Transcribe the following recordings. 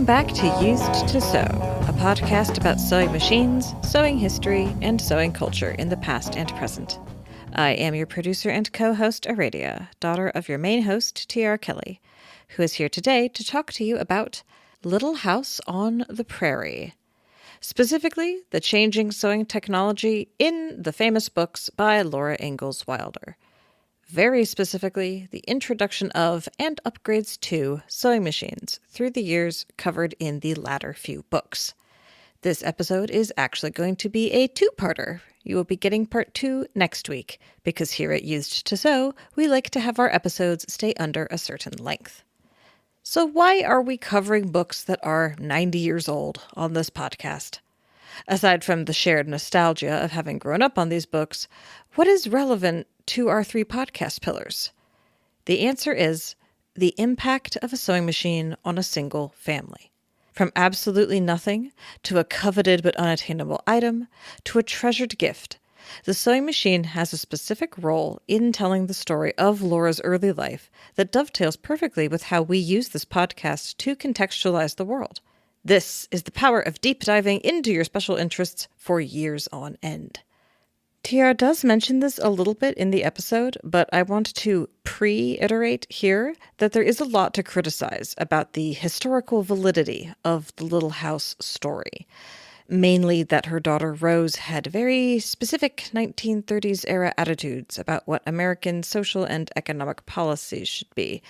Welcome back to Used to Sew, a podcast about sewing machines, sewing history, and sewing culture in the past and present. I am your producer and co-host, Aradia, daughter of your main host, T.R. Kelly, who is here today to talk to you about Little House on the Prairie. Specifically, the changing sewing technology in the famous books by Laura Ingalls Wilder. Very specifically, the introduction of and upgrades to sewing machines through the years covered in the latter few books. This episode is actually going to be a two-parter. You will be getting part 2 next week, because here at Used to Sew, we like to have our episodes stay under a certain length. So why are we covering books that are 90 years old on this podcast? Aside from the shared nostalgia of having grown up on these books, what is relevant to our 3 podcast pillars? The answer is the impact of a sewing machine on a single family. From absolutely nothing to a coveted but unattainable item to a treasured gift, the sewing machine has a specific role in telling the story of Laura's early life that dovetails perfectly with how we use this podcast to contextualize the world. This is the power of deep diving into your special interests for years on end. TR does mention this a little bit in the episode, but I want to pre-iterate here that there is a lot to criticize about the historical validity of the Little House story. Mainly that her daughter Rose had very specific 1930s era attitudes about what American social and economic policies should be,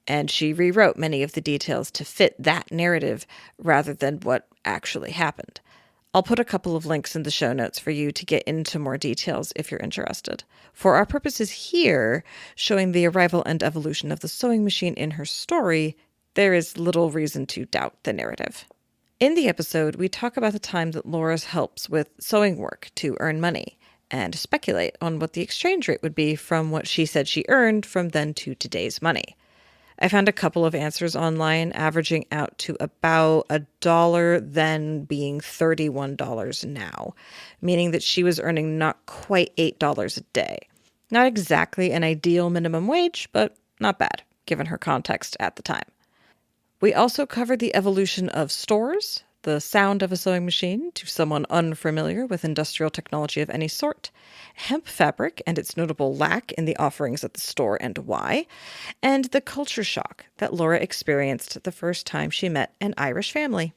and she rewrote many of the details to fit that narrative rather than what actually happened. I'll put a couple of links in the show notes for you to get into more details if you're interested. For our purposes here, showing the arrival and evolution of the sewing machine in her story, there is little reason to doubt the narrative. In the episode, we talk about the time that Laura helps with sewing work to earn money and speculate on what the exchange rate would be from what she said she earned from then to today's money. I found a couple of answers online averaging out to about $1 then being $31 now, meaning that she was earning not quite $8 a day. Not exactly an ideal minimum wage, but not bad, given her context at the time. We also covered the evolution of stores, the sound of a sewing machine to someone unfamiliar with industrial technology of any sort, hemp fabric and its notable lack in the offerings at the store and why, and the culture shock that Laura experienced the first time she met an Irish family.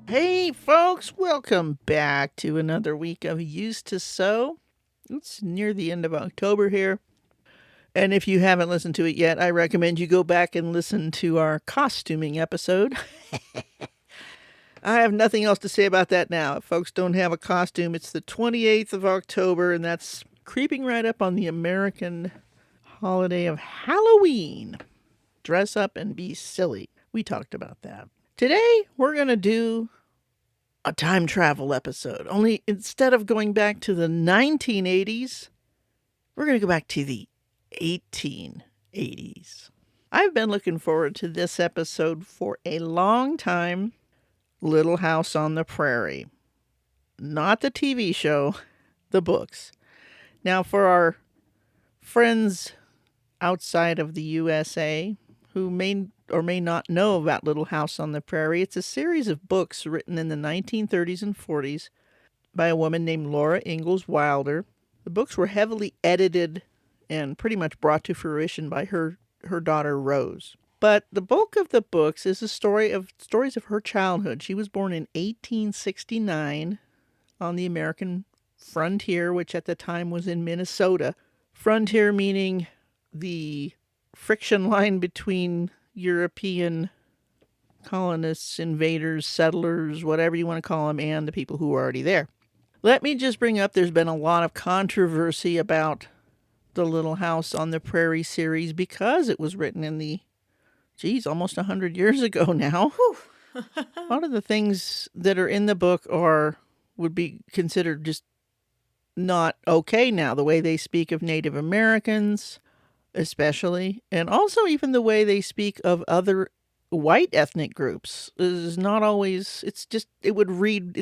Hey folks, welcome back to another week of Used to Sew. It's near the end of October here. And if you haven't listened to it yet, I recommend you go back and listen to our costuming episode. I have nothing else to say about that now. If folks don't have a costume, it's the 28th of October, and that's creeping right up on the American holiday of Halloween. Dress up and be silly. We talked about that. Today, we're going to do a time travel episode. Only instead of going back to the 1980s, we're going to go back to the 1880s. I've been looking forward to this episode for a long time. Little House on the Prairie. Not the TV show, the books. Now, for our friends outside of the USA who may or may not know about Little House on the Prairie, it's a series of books written in the 1930s and 40s by a woman named Laura Ingalls Wilder. The books were heavily edited and pretty much brought to fruition by her daughter Rose. But the bulk of the books is stories of her childhood. She was born in 1869 on the American frontier, which at the time was in Minnesota. Frontier meaning the friction line between European colonists, invaders, settlers, whatever you want to call them, and the people who were already there. Let me just bring up, there's been a lot of controversy about the Little House on the Prairie series because it was written in the, almost 100 years ago now. A lot of the things that are in the book would be considered just not okay now. The way they speak of Native Americans, especially, and also even the way they speak of other white ethnic groups is not always, it's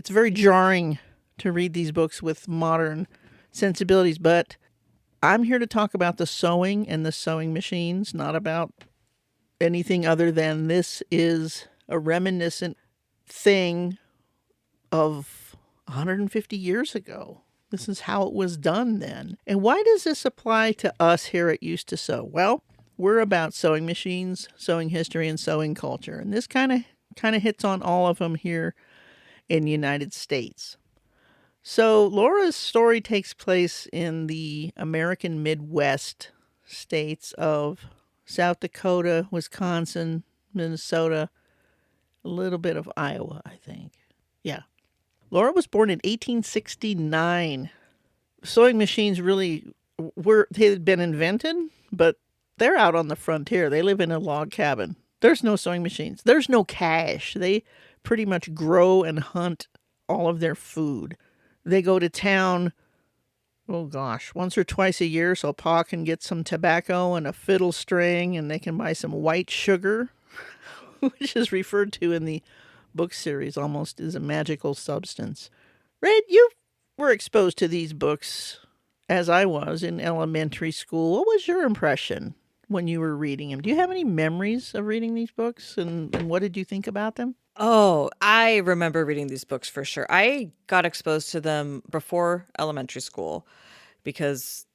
very jarring to read these books with modern sensibilities, but I'm here to talk about the sewing and the sewing machines, not about anything other than this is a reminiscent thing of 150 years ago. This is how it was done then. And why does this apply to us here at Used to Sew? Well, we're about sewing machines, sewing history, and sewing culture. And this kind of hits on all of them here in the United States. So Laura's story takes place in the American Midwest states of South Dakota, Wisconsin, Minnesota, a little bit of Iowa, I think. Yeah. Laura was born in 1869. Sewing machines really they had been invented, but they're out on the frontier. They live in a log cabin. There's no sewing machines. There's no cash. They pretty much grow and hunt all of their food. They go to town, oh gosh, once or twice a year so Pa can get some tobacco and a fiddle string and they can buy some white sugar, which is referred to in the book series almost as a magical substance. Red, you were exposed to these books as I was in elementary school. What was your impression when you were reading them? Do you have any memories of reading these books and what did you think about them? Oh, I remember reading these books for sure. I got exposed to them before elementary school because,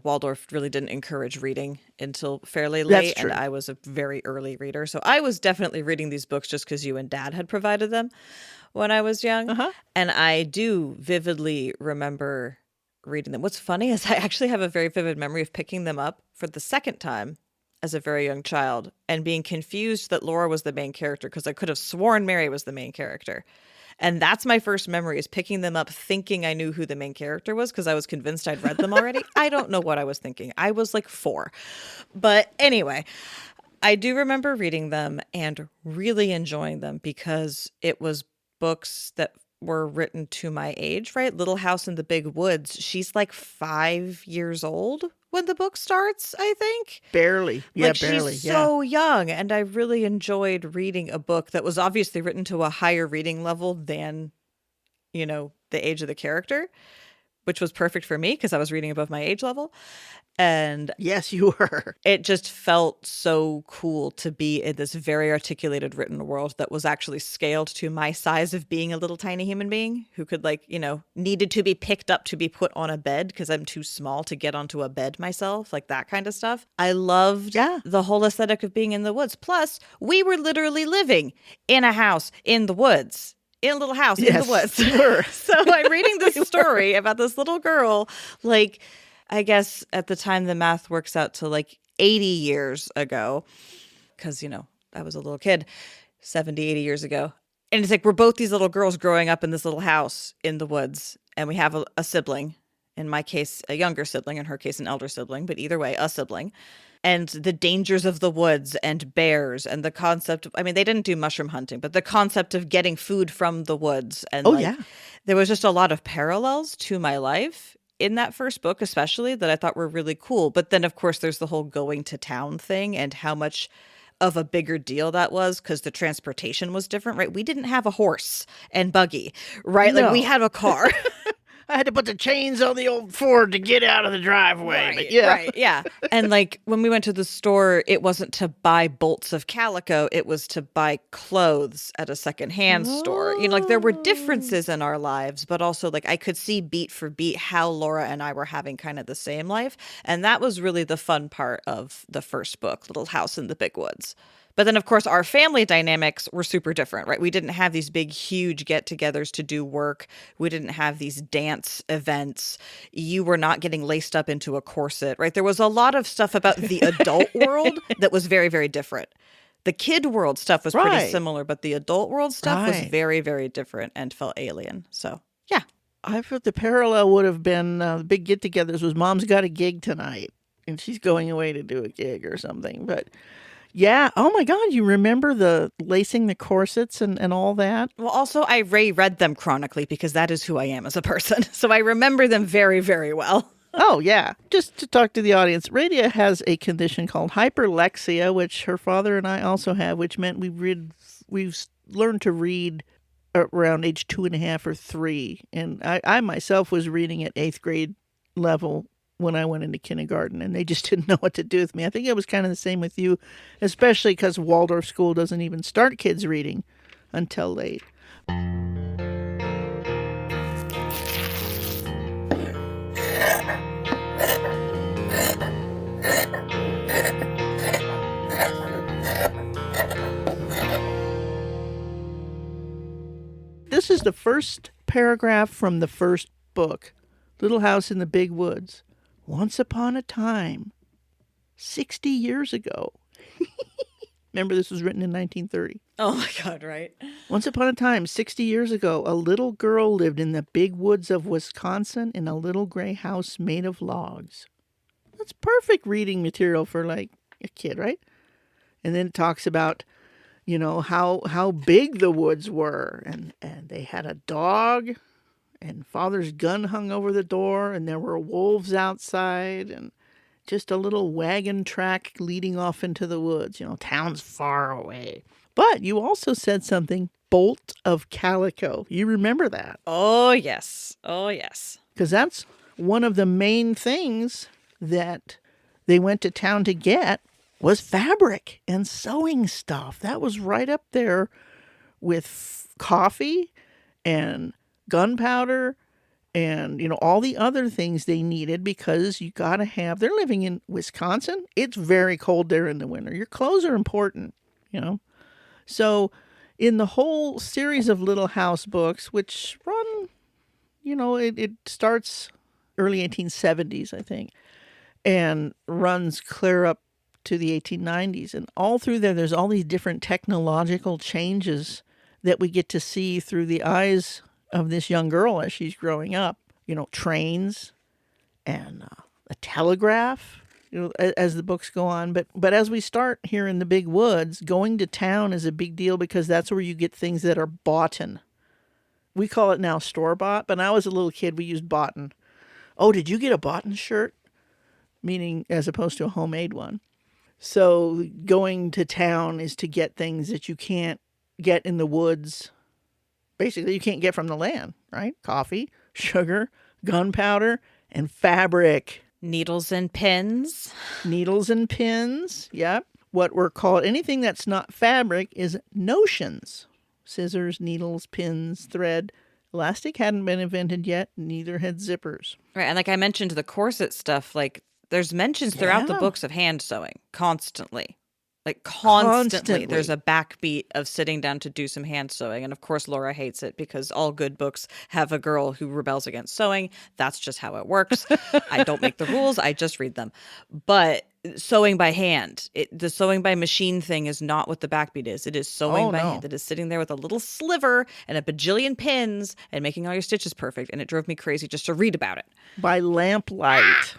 Waldorf really didn't encourage reading until fairly late. That's true. And I was a very early reader. So I was definitely reading these books just because you and Dad had provided them when I was young. Uh-huh. And I do vividly remember reading them. What's funny is I actually have a very vivid memory of picking them up for the second time as a very young child and being confused that Laura was the main character because I could have sworn Mary was the main character. And that's my first memory, is picking them up thinking I knew who the main character was because I was convinced I'd read them already. I don't know what I was thinking. I was like 4. But anyway, I do remember reading them and really enjoying them because it was books that were written to my age, right? Little House in the Big Woods. She's like 5 years old when the book starts, I think. Barely. Yeah, like, barely. She's so young. And I really enjoyed reading a book that was obviously written to a higher reading level than, the age of the character, which was perfect for me because I was reading above my age level. And yes, you were. It just felt so cool to be in this very articulated written world that was actually scaled to my size of being a little tiny human being who could needed to be picked up to be put on a bed because I'm too small to get onto a bed myself, like that kind of stuff. I loved the whole aesthetic of being in the woods. Plus, we were literally living in a house in the woods. In a little house in the woods. So I'm reading this story about this little girl, I guess at the time the math works out to 80 years ago, because, I was a little kid 70, 80 years ago. And it's we're both these little girls growing up in this little house in the woods. And we have a sibling, in my case, a younger sibling, in her case, an elder sibling, but either way, a sibling. And the dangers of the woods and bears and the concept of, they didn't do mushroom hunting, but the concept of getting food from the woods. And there was just a lot of parallels to my life in that first book, especially, that I thought were really cool. But then, of course, there's the whole going to town thing and how much of a bigger deal that was because the transportation was different, right? We didn't have a horse and buggy, right? No. We had a car. I had to put the chains on the old Ford to get out of the driveway. Right, yeah. And when we went to the store, it wasn't to buy bolts of calico. It was to buy clothes at a secondhand store. There were differences in our lives, but also I could see beat for beat how Laura and I were having kind of the same life. And that was really the fun part of the first book, Little House in the Big Woods. But then, of course, our family dynamics were super different, right? We didn't have these big, huge get-togethers to do work. We didn't have these dance events. You were not getting laced up into a corset, right? There was a lot of stuff about the adult world that was very, very different. The kid world stuff was pretty similar, but the adult world stuff was very, very different and felt alien. So, yeah. I thought the parallel would have been the big get-togethers was Mom's got a gig tonight, and she's going away to do a gig or something, but... yeah. Oh, my God. You remember the lacing the corsets and all that? Well, also, I reread them chronically because that is who I am as a person. So I remember them very, very well. Oh, yeah. Just to talk to the audience, Aradia has a condition called hyperlexia, which her father and I also have, which meant we've learned to read around age 2.5 or 3. And I myself was reading at 8th grade level when I went into kindergarten, and they just didn't know what to do with me. I think it was kind of the same with you, especially because Waldorf school doesn't even start kids reading until late. This is the first paragraph from the first book, Little House in the Big Woods. Once upon a time, 60 years ago. Remember, this was written in 1930. Oh my God, right? Once upon a time, 60 years ago, a little girl lived in the big woods of Wisconsin in a little gray house made of logs. That's perfect reading material for like a kid, right? And then it talks about, you know, how big the woods were. And they had a dog, and father's gun hung over the door, and there were wolves outside, and just a little wagon track leading off into the woods. You know, town's far away. But you also said something, bolt of calico. You remember that? Oh, yes. Oh, yes. Because that's one of the main things that they went to town to get was fabric and sewing stuff. That was right up there with coffee and gunpowder and, you know, all the other things they needed, because you got to have, they're living in Wisconsin. It's very cold there in the winter. Your clothes are important, you know. So in the whole series of Little House books, which run, you know, it starts early 1870s, I think, and runs clear up to the 1890s. And all through there's all these different technological changes that we get to see through the eyes of this young girl as she's growing up. You know, trains and a telegraph, you know, as the books go on. But as we start here in the big woods, going to town is a big deal because that's where you get things that are boughten. We call it now store-bought, but when I was a little kid, we used boughten. Oh, did you get a boughten shirt? Meaning as opposed to a homemade one. So going to town is to get things that you can't get in the woods. Basically, you can't get from the land, right? Coffee, sugar, gunpowder, and fabric. Needles and pins. Needles and pins, yep. What we're called, anything that's not fabric is notions. Scissors, needles, pins, thread. Elastic hadn't been invented yet, neither had zippers. Right, and like I mentioned, the corset stuff, like there's mentions throughout the books of hand sewing constantly. Like constantly, there's a backbeat of sitting down to do some hand sewing. And of course, Laura hates it because all good books have a girl who rebels against sewing. That's just how it works. I don't make the rules. I just read them. But sewing by hand, the sewing by machine thing is not what the backbeat is. It is sewing by hand. It is sitting there with a little sliver and a bajillion pins and making all your stitches perfect. And it drove me crazy just to read about it. By lamplight.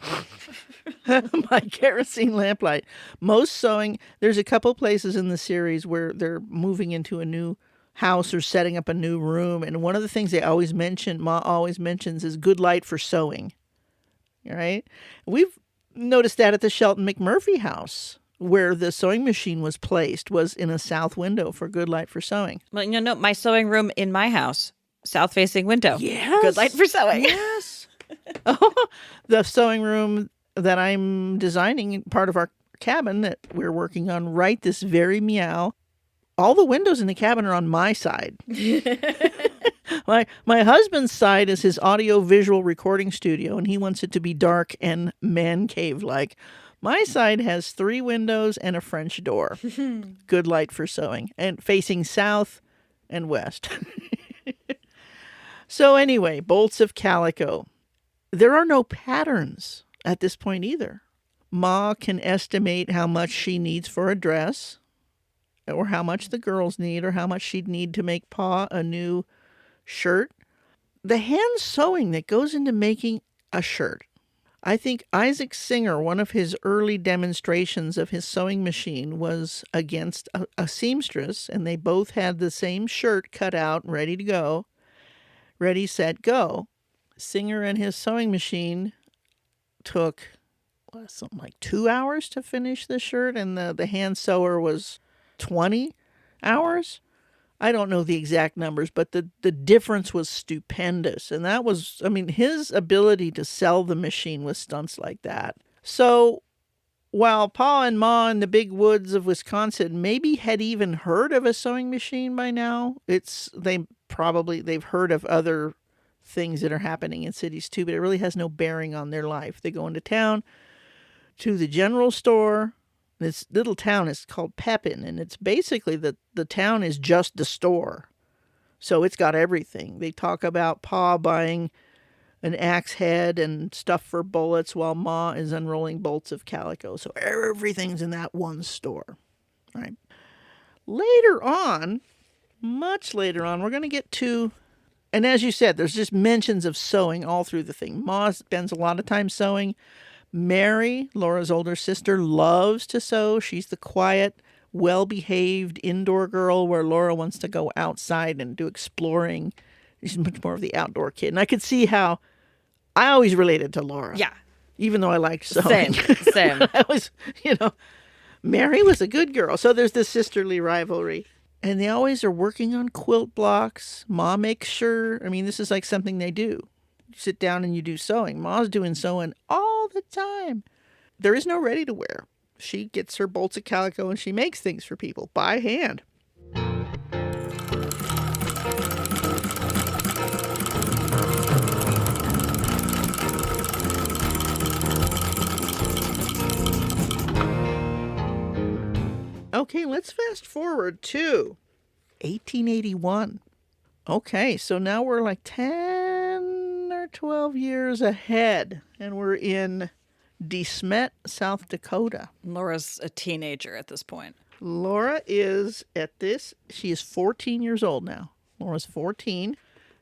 By kerosene lamplight. Most sewing, there's a couple places in the series where they're moving into a new house or setting up a new room. And one of the things they always mention, Ma always mentions, is good light for sewing. All right? We've noticed that at the Shelton McMurphy house, where the sewing machine was placed, was in a south window for good light for sewing. Well, you know, my sewing room in my house, south-facing window. Yes. Good light for sewing. Yes. Oh, the sewing room that I'm designing, part of our cabin that we're working on right this very meow, all the windows in the cabin are on my side. My husband's side is his audio-visual recording studio, and he wants it to be dark and man cave-like. My side has 3 windows and a French door. Good light for sewing, and facing south and west. So anyway, bolts of calico. There are no patterns at this point either. Ma can estimate how much she needs for a dress, or how much the girls need, or how much she'd need to make Pa a new shirt. The hand sewing that goes into making a shirt. I think Isaac Singer, one of his early demonstrations of his sewing machine was against a seamstress, and they both had the same shirt cut out, ready to go. Ready, set, go. Singer and his sewing machine took something like 2 hours to finish the shirt, and the hand sewer was 20 hours. I don't know the exact numbers, but the difference was stupendous. And that was, I mean, his ability to sell the machine with stunts like that. So while Pa and Ma in the big woods of Wisconsin maybe had even heard of a sewing machine by now, they've heard of other things that are happening in cities too, but it really has no bearing on their life. They go into town to the general store. This little town is called Pepin, and it's basically the town is just the store. So it's got everything. They talk about Pa buying an axe head and stuff for bullets while Ma is unrolling bolts of calico. So everything's in that one store. Right. Later on, much later on, we're going to get to, and as you said, there's just mentions of sewing all through the thing. Ma spends a lot of time sewing. Mary, Laura's older sister, loves to sew. She's the quiet, well-behaved indoor girl where Laura wants to go outside and do exploring. She's much more of the outdoor kid. And I could see how I always related to Laura. Yeah. Even though I liked sewing. Same. I was, Mary was a good girl. So there's this sisterly rivalry. And they always are working on quilt blocks. Ma makes sure, this is like something they do. You sit down and you do sewing. Ma's doing sewing all the time. There is no ready to wear. She gets her bolts of calico and she makes things for people by hand. Okay, let's fast forward to 1881. Okay, so now we're like 10 or 12 years ahead, and we're in DeSmet, South Dakota. Laura's a teenager at this point. Laura she is 14 years old now. Laura's 14,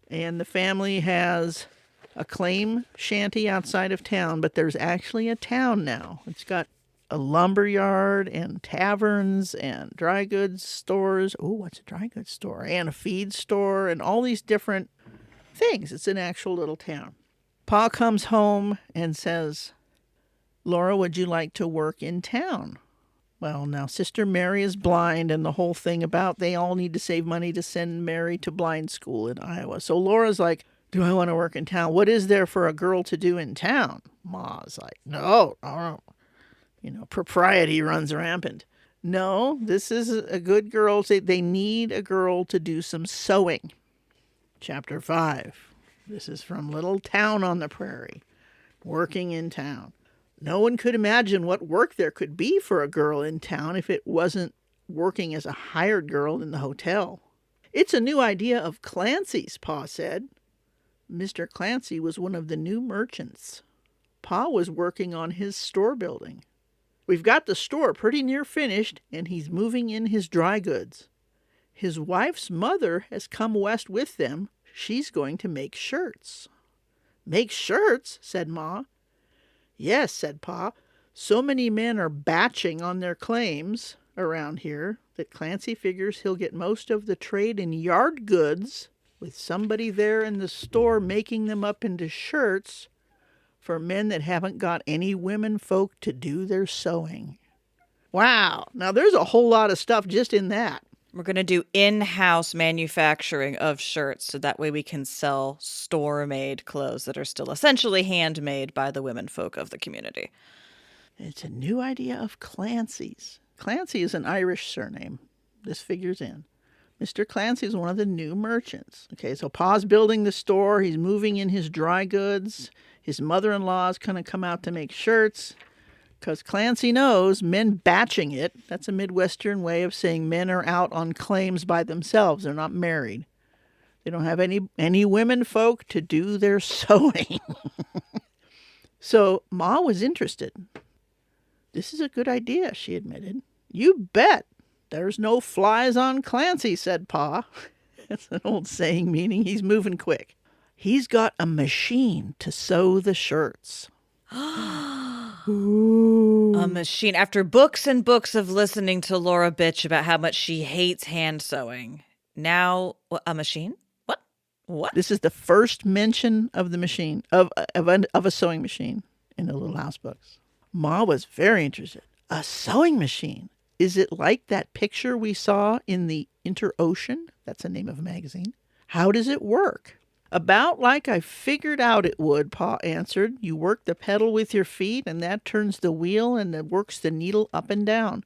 and the family has a claim shanty outside of town, but there's actually a town now. It's got a lumber yard and taverns and dry goods stores. Oh, what's a dry goods store? And a feed store and all these different things. It's an actual little town. Pa comes home and says, Laura, would you like to work in town? Well, now Sister Mary is blind, and the whole thing about they all need to save money to send Mary to blind school in Iowa. So Laura's like, do I want to work in town? What is there for a girl to do in town? Ma's like, no. Propriety runs rampant. No, this is a good girl. They need a girl to do some sewing. Chapter 5. This is from Little Town on the Prairie. Working in town. No one could imagine what work there could be for a girl in town if it wasn't working as a hired girl in the hotel. It's a new idea of Clancy's, Pa said. Mr. Clancy was one of the new merchants. Pa was working on his store building. We've got the store pretty near finished, and he's moving in his dry goods. His wife's mother has come west with them. She's going to make shirts. Make shirts? Said Ma. Yes, said Pa. So many men are batching on their claims around here that Clancy figures he'll get most of the trade in yard goods with somebody there in the store making them up into shirts for men that haven't got any women folk to do their sewing. Wow. Now there's a whole lot of stuff just in that. We're going to do in-house manufacturing of shirts so that way we can sell store-made clothes that are still essentially handmade by the women folk of the community. It's a new idea of Clancy's. Clancy is an Irish surname. This figures in. Mr. Clancy is one of the new merchants. Okay, so Pa's building the store. He's moving in his dry goods. His mother-in-law is going to come out to make shirts because Clancy knows men batching it. That's a Midwestern way of saying men are out on claims by themselves. They're not married. They don't have any women folk to do their sewing. So Ma was interested. This is a good idea, she admitted. You bet. There's no flies on Clancy, said Pa. That's an old saying meaning he's moving quick. He's got a machine to sew the shirts. Ooh. A machine. After books and books of listening to Laura bitch about how much she hates hand sewing, now a machine? What? This is the first mention of the machine, of a sewing machine in the Little House books. Ma was very interested. A sewing machine? Is it like that picture we saw in the Interocean? That's the name of a magazine. How does it work? About like I figured out it would, Pa answered. You work the pedal with your feet, and that turns the wheel and it works the needle up and down.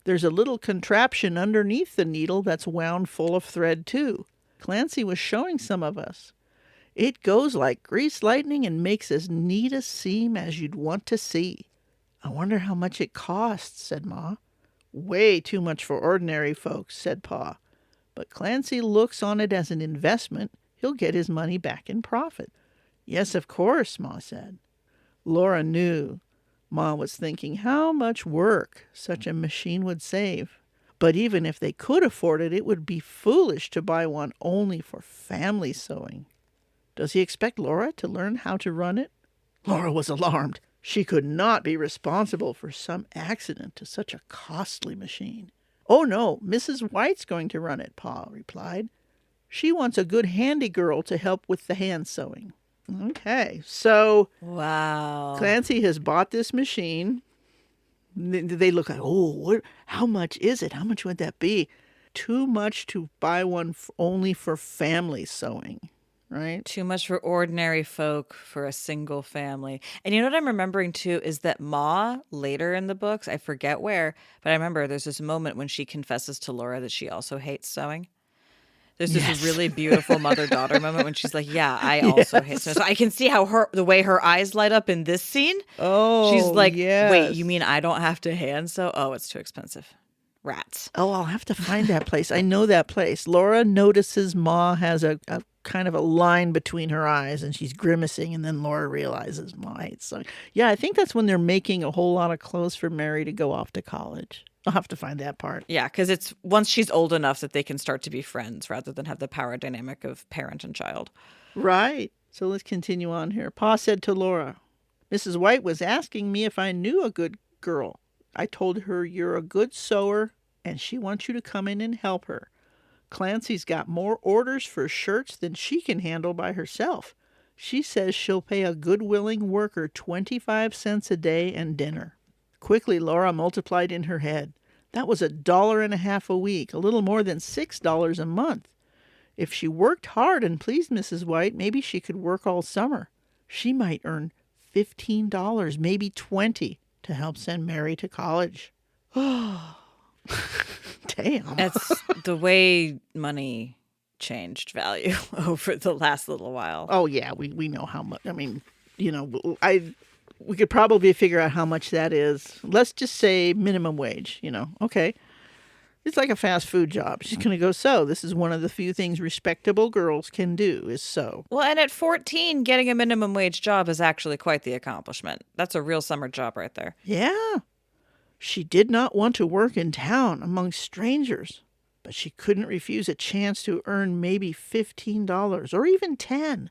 There's a little contraption underneath the needle that's wound full of thread, too. Clancy was showing some of us. It goes like greased lightning and makes as neat a seam as you'd want to see. I wonder how much it costs, said Ma. Way too much for ordinary folks, said Pa. But Clancy looks on it as an investment. He'll get his money back in profit. Yes, of course, Ma said. Laura knew. Ma was thinking how much work such a machine would save. But even if they could afford it, it would be foolish to buy one only for family sewing. Does he expect Laura to learn how to run it? Laura was alarmed. She could not be responsible for some accident to such a costly machine. Oh, no, Mrs. White's going to run it, Pa replied. She wants a good handy girl to help with the hand sewing. Okay, so Wow. Clancy has bought this machine. They look like, how much is it? How much would that be? Too much to buy one only for family sewing, right? Too much for ordinary folk for a single family. And you know what I'm remembering too is that Ma, later in the books, I forget where, but I remember there's this moment when she confesses to Laura that she also hates sewing. There's this really beautiful mother-daughter moment when she's like, yeah, I also hate sewing. So I can see how the way her eyes light up in this scene. Oh, she's like, yes. Wait, you mean I don't have to hand sew? Oh, it's too expensive. Rats. Oh, I'll have to find that place. I know that place. Laura notices Ma has a kind of a line between her eyes and she's grimacing, and then Laura realizes Ma hates sewing. Yeah, I think that's when they're making a whole lot of clothes for Mary to go off to college. I'll have to find that part. Yeah, because it's once she's old enough that they can start to be friends rather than have the power dynamic of parent and child. Right. So let's continue on here. Pa said to Laura, Mrs. White was asking me if I knew a good girl. I told her you're a good sewer and she wants you to come in and help her. Clancy's got more orders for shirts than she can handle by herself. She says she'll pay a good willing worker 25 cents a day and dinner. Quickly, Laura multiplied in her head. That was $1.50 a week, a little more than $6 a month. If she worked hard and pleased Mrs. White, maybe she could work all summer. She might earn $15, maybe $20, to help send Mary to college. Oh, damn. That's the way money changed value over the last little while. Oh, yeah, we know how much. I mean, we could probably figure out how much that is. Let's just say minimum wage, Okay. It's like a fast food job. She's going to go sew. This is one of the few things respectable girls can do is sew. Well, and at 14, getting a minimum wage job is actually quite the accomplishment. That's a real summer job right there. Yeah. She did not want to work in town among strangers, but she couldn't refuse a chance to earn maybe $15 or even $10.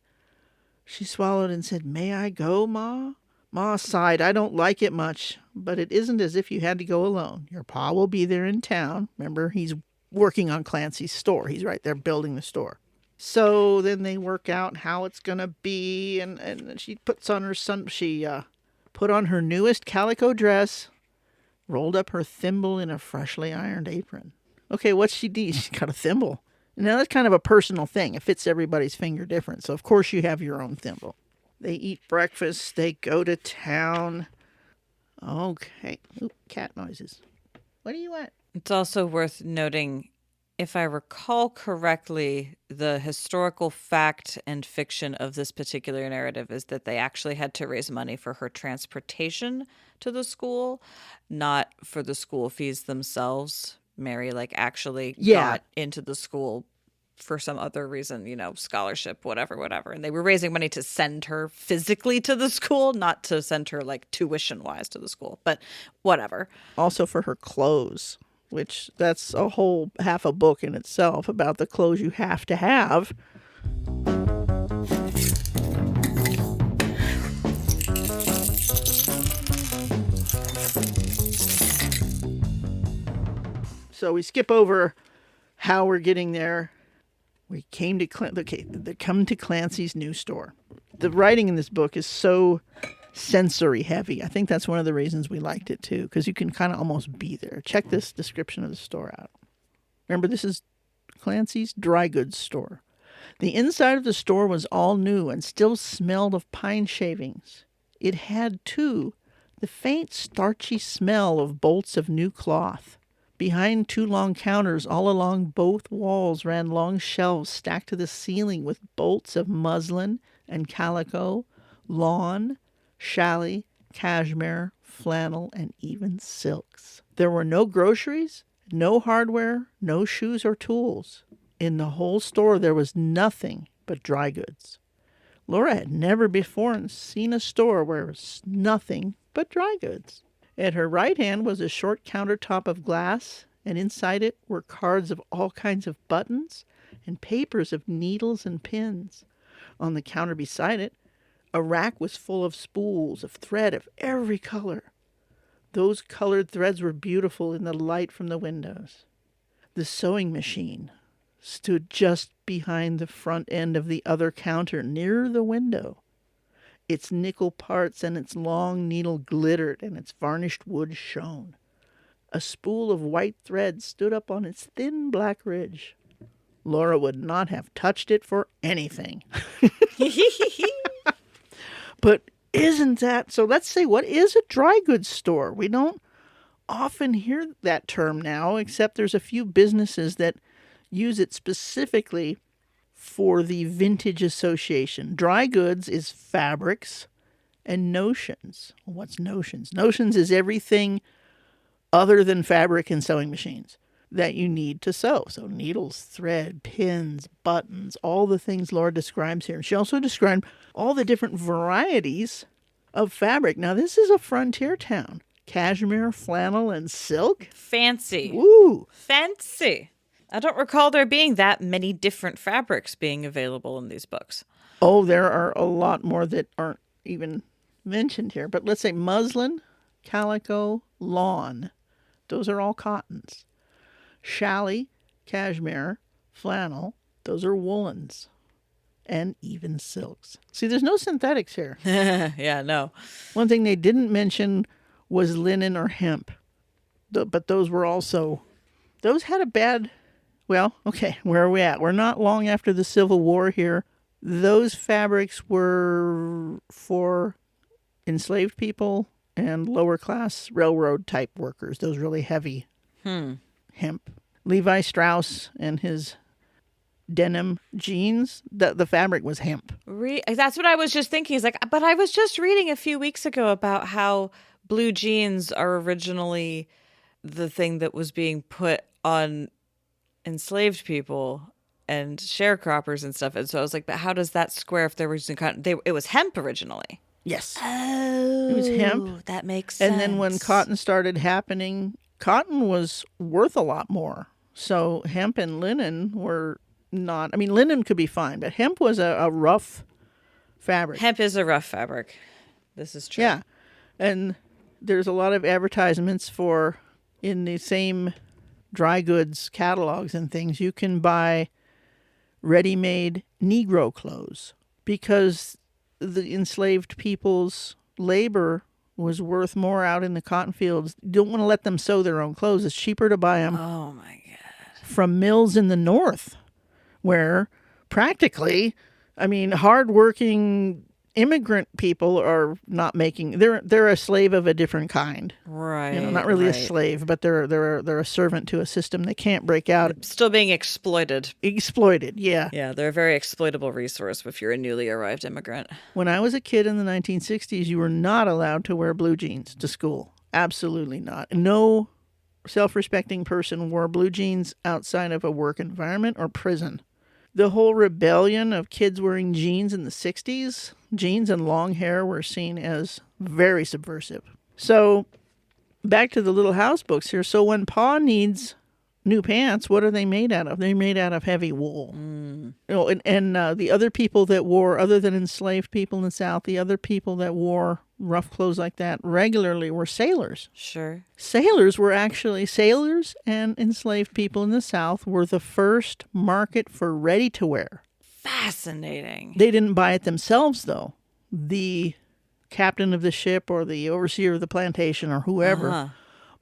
She swallowed and said, May I go, Ma? Ma sighed, I don't like it much, but it isn't as if you had to go alone. Your pa will be there in town. Remember, he's working on Clancy's store. He's right there building the store. So then they work out how it's going to be, and she puts on her put on her newest calico dress, rolled up her thimble in a freshly ironed apron. Okay, what's she do? She's got a thimble. Now, that's kind of a personal thing. It fits everybody's finger different. So, of course, you have your own thimble. They eat breakfast. They go to town. Okay. Ooh, cat noises. What do you want? It's also worth noting, if I recall correctly, the historical fact and fiction of this particular narrative is that they actually had to raise money for her transportation to the school, not for the school fees themselves. Mary actually got into the school for some other reason, scholarship, whatever. And they were raising money to send her physically to the school, not to send her tuition-wise to the school, but whatever. Also for her clothes, which that's a whole half a book in itself about the clothes you have to have. So we skip over how we're getting there. We came to they come to Clancy's new store. The writing in this book is so sensory heavy. I think that's one of the reasons we liked it too, because you can kind of almost be there. Check this description of the store out. Remember, this is Clancy's dry goods store. The inside of the store was all new and still smelled of pine shavings. It had, too, the faint starchy smell of bolts of new cloth. Behind 2 long counters all along both walls ran long shelves stacked to the ceiling with bolts of muslin and calico, lawn, challis, cashmere, flannel, and even silks. There were no groceries, no hardware, no shoes or tools. In the whole store there was nothing but dry goods. Laura had never before seen a store where there was nothing but dry goods. At her right hand was a short countertop of glass, and inside it were cards of all kinds of buttons and papers of needles and pins. On the counter beside it, a rack was full of spools of thread of every color. Those colored threads were beautiful in the light from the windows. The sewing machine stood just behind the front end of the other counter near the window. Its nickel parts and its long needle glittered, and its varnished wood shone. A spool of white thread stood up on its thin black ridge. Laura would not have touched it for anything. But isn't that... So let's say, what is a dry goods store? We don't often hear that term now, except there's a few businesses that use it specifically for the vintage association. Dry goods is fabrics and notions. What's notions? Notions is everything other than fabric and sewing machines that you need to sew. So needles, thread, pins, buttons, all the things Laura describes here. She also described all the different varieties of fabric. Now, this is a frontier town. Cashmere, flannel, and silk. Fancy. Woo! Fancy. I don't recall there being that many different fabrics being available in these books. Oh, there are a lot more that aren't even mentioned here. But let's say muslin, calico, lawn. Those are all cottons. Challis, cashmere, flannel. Those are woolens. And even silks. See, there's no synthetics here. Yeah, no. One thing they didn't mention was linen or hemp. But those were also... Those had a bad... Well, okay, where are we at? We're not long after the Civil War here. Those fabrics were for enslaved people and lower class railroad type workers, those really heavy hemp. Levi Strauss and his denim jeans, the fabric was hemp. That's what I was just thinking. But I was just reading a few weeks ago about how blue jeans are originally the thing that was being put on enslaved people and sharecroppers and stuff. And so I was like, but how does that square if there was it was hemp originally? Yes. Oh, it was hemp. That makes sense. And then when cotton started happening, cotton was worth a lot more. So hemp and linen were not... I mean, linen could be fine, but hemp was a rough fabric. Hemp is a rough fabric. This is true. Yeah. And there's a lot of advertisements for, in the same dry goods catalogs and things, you can buy ready-made Negro clothes because the enslaved people's labor was worth more out in the cotton fields. You don't want to let them sew their own clothes. It's cheaper to buy them from mills in the north where practically, I mean, hardworking immigrant people are not making... They're a slave of a different kind. Right. You know, not really a slave, but they're a servant to a system. They can't break out. They're still being exploited. Exploited, yeah. Yeah, they're a very exploitable resource if you're a newly arrived immigrant. When I was a kid in the 1960s, you were not allowed to wear blue jeans to school. Absolutely not. No self-respecting person wore blue jeans outside of a work environment or prison. The whole rebellion of kids wearing jeans in the 60s, jeans and long hair were seen as very subversive. So back to the Little House books here. So when Pa needs new pants, what are they made out of? They're made out of heavy wool. You know, and the other people that wore, other than enslaved people in the South, the other people that wore rough clothes like that regularly were sailors. Sure. Sailors and enslaved people in the South were the first market for ready-to-wear. Fascinating. They didn't buy it themselves, though. The captain of the ship or the overseer of the plantation or whoever Uh-huh.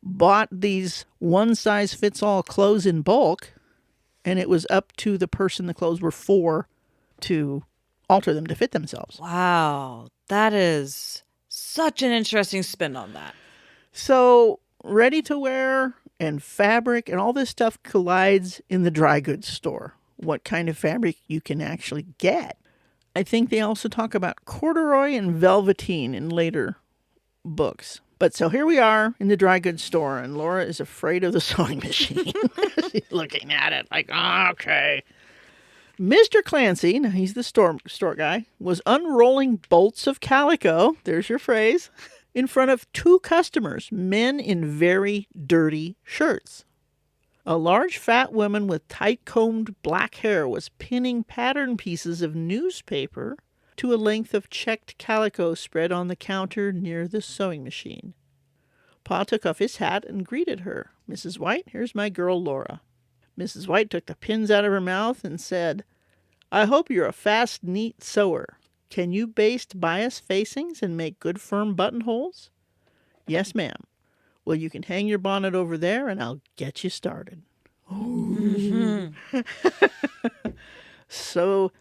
bought these one-size-fits-all clothes in bulk, and it was up to the person the clothes were for to alter them to fit themselves. Wow. That is such an interesting spin on that. So ready to wear and fabric and all this stuff collides in the dry goods store. What kind of fabric you can actually get. I think they also talk about corduroy and velveteen in later books. But so here we are in the dry goods store, and Laura is afraid of the sewing machine. She's looking at it like, oh, okay. Mr. Clancy, now he's the store guy, was unrolling bolts of calico, there's your phrase, in front of two customers, men in very dirty shirts. A large fat woman with tight-combed black hair was pinning pattern pieces of newspaper to a length of checked calico spread on the counter near the sewing machine. Pa took off his hat and greeted her. "Mrs. White, here's my girl Laura." Mrs. White took the pins out of her mouth and said, "I hope you're a fast, neat sewer. Can you baste bias facings and make good firm buttonholes?" "Yes, ma'am." "Well, you can hang your bonnet over there and I'll get you started." So,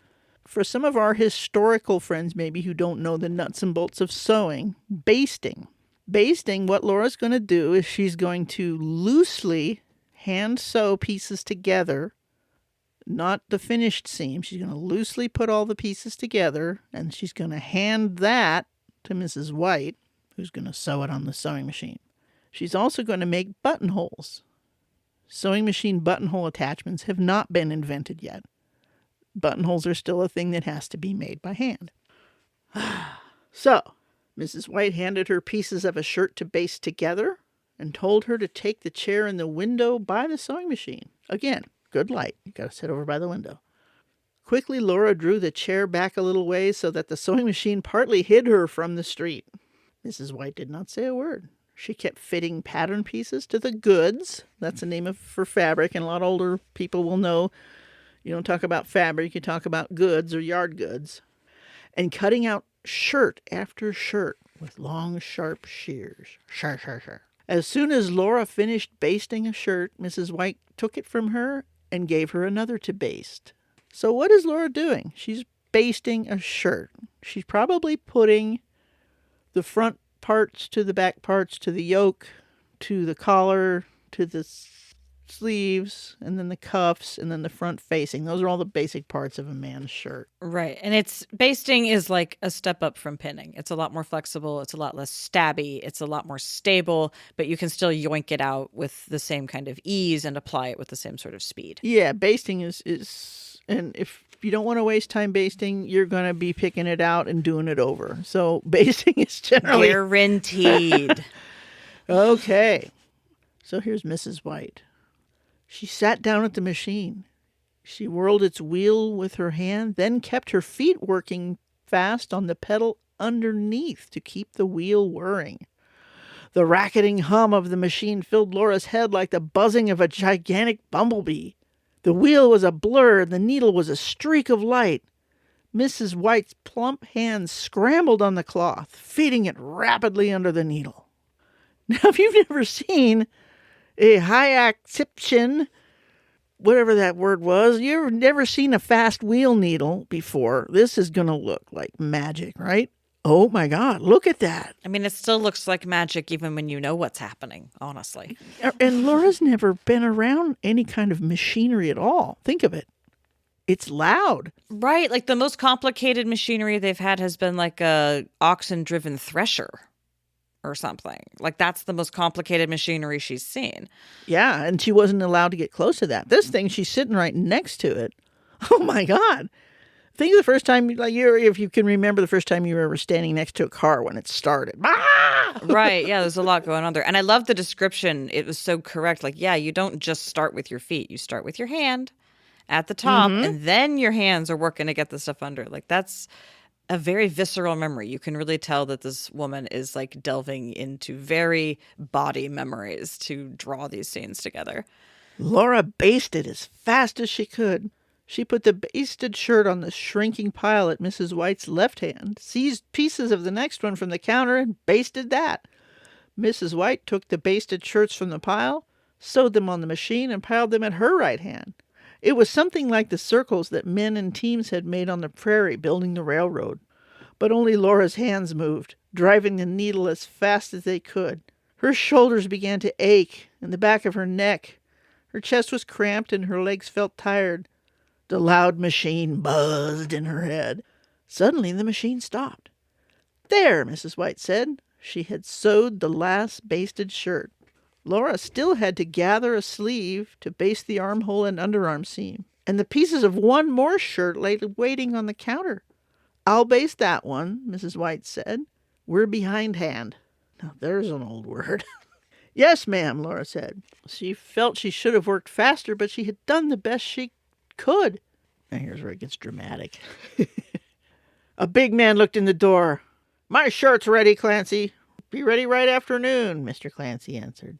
for some of our historical friends maybe who don't know the nuts and bolts of sewing, basting. Basting, what Laura's going to do is she's going to loosely hand sew pieces together, not the finished seam. She's going to loosely put all the pieces together, and she's going to hand that to Mrs. White, who's going to sew it on the sewing machine. She's also going to make buttonholes. Sewing machine buttonhole attachments have not been invented yet. Buttonholes are still a thing that has to be made by hand. So, Mrs. White handed her pieces of a shirt to baste together and told her to take the chair in the window by the sewing machine. Again, good light. You got to sit over by the window. Quickly, Laura drew the chair back a little ways so that the sewing machine partly hid her from the street. Mrs. White did not say a word. She kept fitting pattern pieces to the goods. That's a name for fabric, and a lot of older people will know you don't talk about fabric, you talk about goods or yard goods. And cutting out shirt after shirt with long, sharp shears. Shar. As soon as Laura finished basting a shirt, Mrs. White took it from her and gave her another to baste. So what is Laura doing? She's basting a shirt. She's probably putting the front parts to the back parts, to the yoke, to the collar, to the sleeves, and then the cuffs, and then the front facing. Those are all the basic parts of a man's shirt. Right. And it's basting is like a step up from pinning. It's a lot more flexible. It's a lot less stabby. It's a lot more stable, but you can still yoink it out with the same kind of ease and apply it with the same sort of speed. Yeah, basting is and if you don't want to waste time basting, you're going to be picking it out and doing it over. So basting is generally guaranteed. Okay. So here's Mrs. White. She sat down at the machine. She whirled its wheel with her hand, then kept her feet working fast on the pedal underneath to keep the wheel whirring. The racketing hum of the machine filled Laura's head like the buzzing of a gigantic bumblebee. The wheel was a blur, the needle was a streak of light. Mrs. White's plump hands scrambled on the cloth, feeding it rapidly under the needle. Now, if you've never seen a high-acception, whatever that word was, you've never seen a fast wheel needle before, this is going to look like magic, right? Oh my God, look at that. I mean, it still looks like magic even when you know what's happening, honestly. And Laura's never been around any kind of machinery at all. Think of it. It's loud. Right. Like the most complicated machinery they've had has been like a oxen-driven thresher or something. Like that's the most complicated machinery she's seen. Yeah, and she wasn't allowed to get close to that. This thing, she's sitting right next to it. Oh my God. Think of the first time, like if you can remember the first time you were ever standing next to a car when it started. Right. Yeah, there's a lot going on there. And I love the description. It was so correct. Like, yeah, you don't just start with your feet. You start with your hand at the top, and then your hands are working to get the stuff under. Like, that's a very visceral memory. You can really tell that this woman is like delving into very body memories to draw these scenes together. Laura basted as fast as she could. She put the basted shirt on the shrinking pile at Mrs. White's left hand, seized pieces of the next one from the counter, and basted that. Mrs. White took the basted shirts from the pile, sewed them on the machine, and piled them at her right hand. It was something like the circles that men and teams had made on the prairie building the railroad. But only Laura's hands moved, driving the needle as fast as they could. Her shoulders began to ache, and the back of her neck. Her chest was cramped, and her legs felt tired. The loud machine buzzed in her head. Suddenly the machine stopped. There, Mrs. White said. She had sewed the last basted shirt. Laura still had to gather a sleeve to baste the armhole and underarm seam, and the pieces of one more shirt lay waiting on the counter. I'll baste that one, Mrs. White said. We're behindhand. Now there's an old word. Yes, ma'am, Laura said. She felt she should have worked faster, but she had done the best she could. Now here's where it gets dramatic. A big man looked in the door. My shirt's ready, Clancy. Be ready right afternoon, Mr. Clancy answered.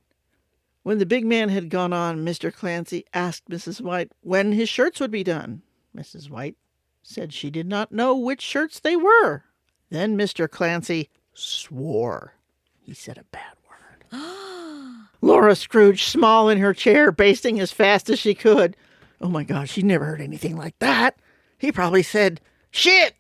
When the big man had gone on, Mr. Clancy asked Mrs. White when his shirts would be done. Mrs. White said she did not know which shirts they were. Then Mr. Clancy swore. He said a bad word. Laura scrooged small in her chair, basting as fast as she could. Oh my gosh, she never heard anything like that. He probably said, shit!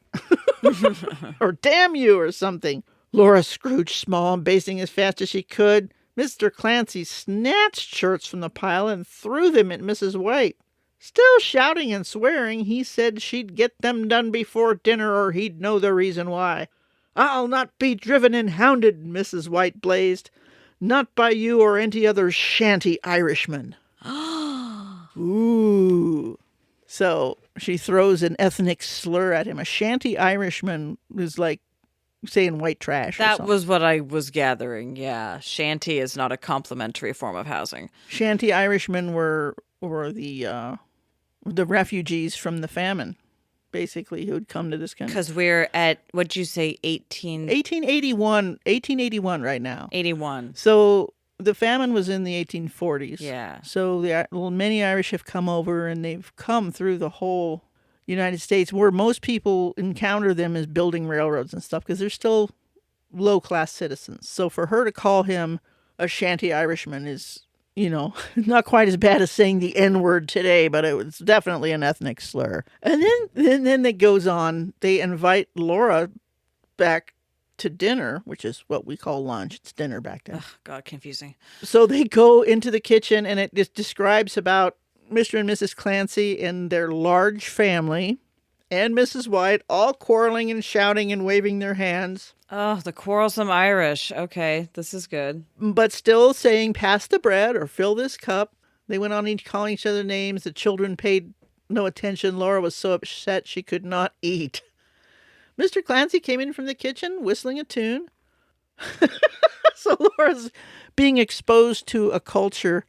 Or damn you or something. Laura scrooged small and basting as fast as she could. Mr. Clancy snatched shirts from the pile and threw them at Mrs. White. Still shouting and swearing, he said she'd get them done before dinner or he'd know the reason why. I'll not be driven and hounded, Mrs. White blazed. Not by you or any other shanty Irishman. Ooh. So she throws an ethnic slur at him. A shanty Irishman was like saying white trash. That was what I was gathering. Yeah. Shanty is not a complimentary form of housing. Shanty Irishmen were the refugees from the famine, basically, who had come to this country. Because we're at, what'd you say, 1881 right now. 81. So the famine was in the 1840s. Yeah. So many Irish have come over, and they've come through the whole United States, where most people encounter them as building railroads and stuff, because they're still low-class citizens. So for her to call him a shanty Irishman is, not quite as bad as saying the N-word today, but it was definitely an ethnic slur. And then it goes on. They invite Laura back to dinner, which is what we call lunch. It's dinner back then. Oh, God, confusing. So they go into the kitchen, and it just describes about Mr. and Mrs. Clancy and their large family, and Mrs. White, all quarreling and shouting and waving their hands. Oh, the quarrelsome Irish. Okay, this is good. But still saying, pass the bread or fill this cup. They went on calling each other names. The children paid no attention. Laura was so upset she could not eat. Mr. Clancy came in from the kitchen, whistling a tune. So Laura's being exposed to a culture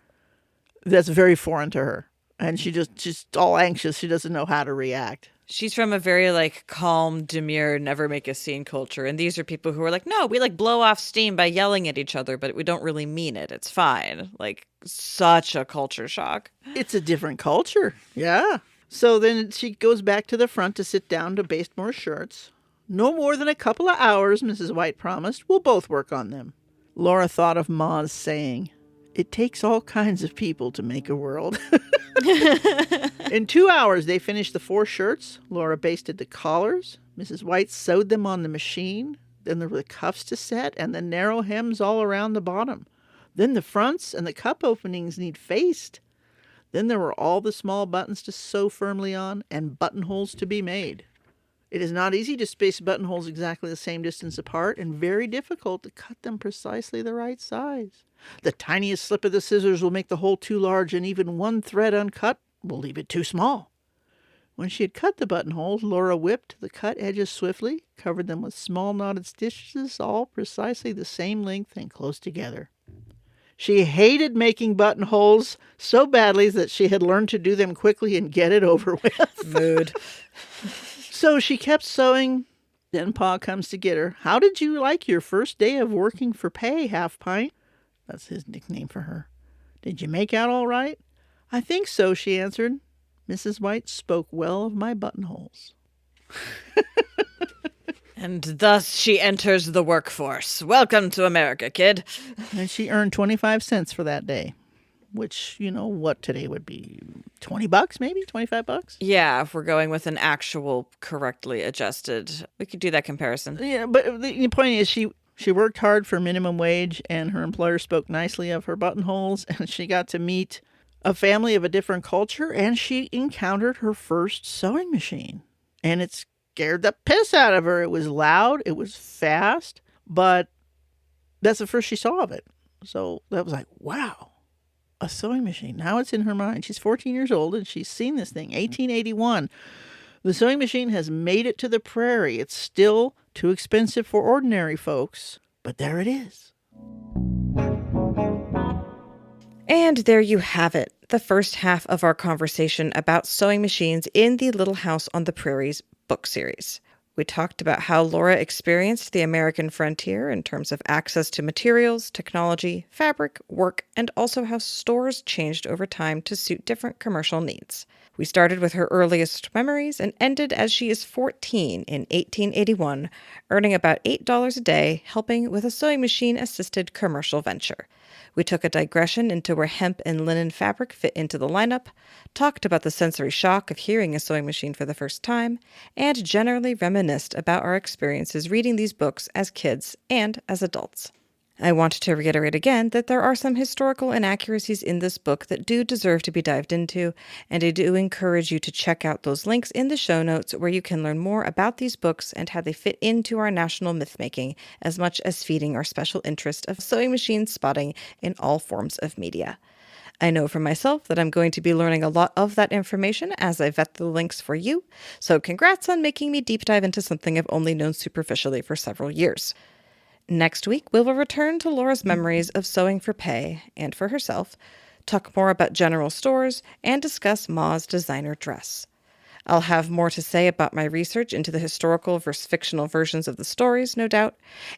that's very foreign to her. And she's all anxious. She doesn't know how to react. She's from a very calm, demure, never make a scene culture. And these are people who are like, no, we blow off steam by yelling at each other, but we don't really mean it. It's fine. Such a culture shock. It's a different culture. Yeah. So then she goes back to the front to sit down to baste more shirts. No more than a couple of hours, Mrs. White promised. We'll both work on them. Laura thought of Ma's saying, it takes all kinds of people to make a world. In 2 hours, they finished the 4 shirts. Laura basted the collars. Mrs. White sewed them on the machine. Then there were the cuffs to set and the narrow hems all around the bottom. Then the fronts and the cup openings need faced. Then there were all the small buttons to sew firmly on and buttonholes to be made. It is not easy to space buttonholes exactly the same distance apart, and very difficult to cut them precisely the right size. The tiniest slip of the scissors will make the hole too large, and even one thread uncut will leave it too small. When she had cut the buttonholes, Laura whipped the cut edges swiftly, covered them with small knotted stitches, all precisely the same length and close together. She hated making buttonholes so badly that she had learned to do them quickly and get it over with. Mood. So she kept sewing. Then Pa comes to get her. How did you like your first day of working for pay, Half Pint? That's his nickname for her. Did you make out all right? I think so, she answered. Mrs. White spoke well of my buttonholes. And thus she enters the workforce. Welcome to America, kid. And she earned 25 cents for that day, which, what today would be $20 maybe, $25. Yeah, if we're going with an actual correctly adjusted, we could do that comparison. Yeah, but the point is she worked hard for minimum wage, and her employer spoke nicely of her buttonholes, and she got to meet a family of a different culture, and she encountered her first sewing machine. And it scared the piss out of her. It was loud, it was fast, but that's the first she saw of it. So that was like, wow, a sewing machine. Now it's in her mind. She's 14 years old, and she's seen this thing, 1881. The sewing machine has made it to the prairie. It's still too expensive for ordinary folks, but there it is. And there you have it, the first half of our conversation about sewing machines in the Little House on the Prairie's book series. We talked about how Laura experienced the American frontier in terms of access to materials, technology, fabric, work, and also how stores changed over time to suit different commercial needs. We started with her earliest memories and ended as she is 14 in 1881, earning about $8 a day, helping with a sewing machine-assisted commercial venture. We took a digression into where hemp and linen fabric fit into the lineup, talked about the sensory shock of hearing a sewing machine for the first time, and generally reminisced about our experiences reading these books as kids and as adults. I want to reiterate again that there are some historical inaccuracies in this book that do deserve to be dived into, and I do encourage you to check out those links in the show notes where you can learn more about these books and how they fit into our national myth-making, as much as feeding our special interest of sewing machine spotting in all forms of media. I know for myself that I'm going to be learning a lot of that information as I vet the links for you, so congrats on making me deep dive into something I've only known superficially for several years. Next week, we will return to Laura's memories of sewing for pay and for herself, talk more about general stores, and discuss Ma's designer dress. I'll have more to say about my research into the historical versus fictional versions of the stories, no doubt,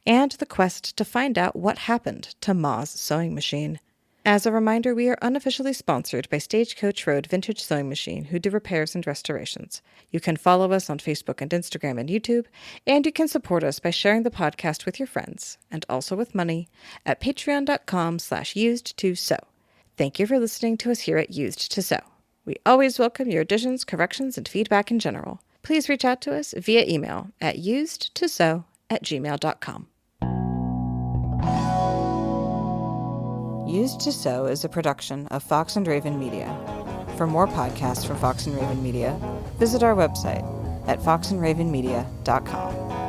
and the quest to find out what happened to Ma's sewing machine. As a reminder, we are unofficially sponsored by Stagecoach Road Vintage Sewing Machine, who do repairs and restorations. You can follow us on Facebook and Instagram and YouTube, and you can support us by sharing the podcast with your friends, and also with money, at patreon.com/used2sew. Thank you for listening to us here at Used to Sew. We always welcome your additions, corrections, and feedback in general. Please reach out to us via email at usedtosew@gmail.com. Used to Sew is a production of Fox and Raven Media. For more podcasts from Fox and Raven Media, visit our website at foxandravenmedia.com.